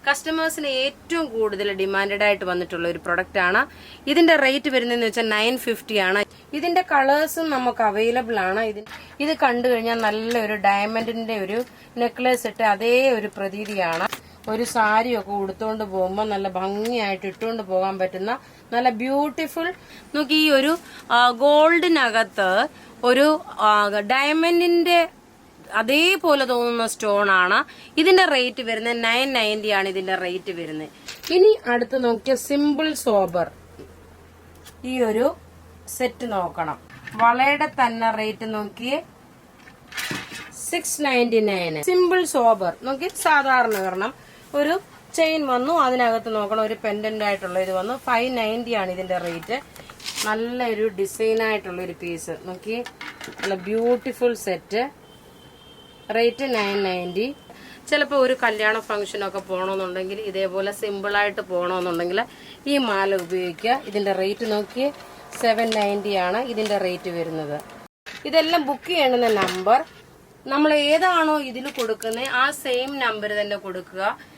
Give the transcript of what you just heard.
കസ്റ്റമേഴ്സിന് ഏറ്റവും കൂടുതൽ ഡിമാൻഡഡ് ആയിട്ട് വന്നിട്ടുള്ള ഒരു പ്രൊഡക്റ്റ് ആണ്. ഇതിന്റെ റേറ്റ് വരുന്നതെന്ന് വെച്ചാൽ 950 ആണ്. ഇതിന്റെ കളേഴ്സും നമുക്ക് അവൈലബിൾ ആണ്. ഇത് കണ്ടു കഴിഞ്ഞാൽ നല്ലൊരു ഡയമണ്ടിന്റെ ഒരു നെക്ലേസ് ഇട്ട് അതേ ഒരു പ്രതീതിയാണ്. ഒരു സാരിയൊക്കെ ഉടുത്തോണ്ട് പോകുമ്പോൾ നല്ല ഭംഗിയായിട്ട് ഇട്ടുകൊണ്ട് പോകാൻ പറ്റുന്ന നല്ല ബ്യൂട്ടിഫുൾ. നോക്കി, ഈ ഒരു ഗോൾഡിനകത്ത് ഒരു ഡയമണ്ടിന്റെ അതേപോലെ തോന്നുന്ന സ്റ്റോൺ ആണ്. ഇതിന്റെ റേറ്റ് വരുന്നത് 990 ആണ്. ഇതിന്റെ റേറ്റ് വരുന്നത്. ഇനി അടുത്ത് നോക്കിയ സിമ്പിൾ സോബർ ഈ ഒരു സെറ്റ് നോക്കണം. വളയുടെ തന്നെ റേറ്റ് നോക്കിയേ 699. സിമ്പിൾ സോബർ നോക്കി, സാധാരണ കാരണം ഒരു ചെയിൻ വന്നു, അതിനകത്ത് നോക്കണം ഒരു പെൻഡന്റ് ആയിട്ടുള്ള ഇത് വന്നു. 590 ആണ് ഇതിന്റെ റേറ്റ്. നല്ലൊരു ഡിസൈൻ ആയിട്ടുള്ള ഒരു പീസ് നോക്കി, നല്ല ബ്യൂട്ടിഫുൾ സെറ്റ്. റേറ്റ് 990. ചിലപ്പോൾ ഒരു കല്യാണ ഫംഗ്ഷനൊക്കെ പോകണമെന്നുണ്ടെങ്കിൽ, ഇതേപോലെ സിമ്പിളായിട്ട് പോകണമെന്നുണ്ടെങ്കിൽ ഈ മാല ഉപയോഗിക്കുക. ഇതിന്റെ റേറ്റ് നോക്കി 790 ആണ് ഇതിന്റെ റേറ്റ് വരുന്നത്. ഇതെല്ലാം ബുക്ക് ചെയ്യണമെന്ന നമ്പർ നമ്മൾ ഏതാണോ ഇതിൽ കൊടുക്കുന്നത് ആ സെയിം നമ്പർ തന്നെ കൊടുക്കുക.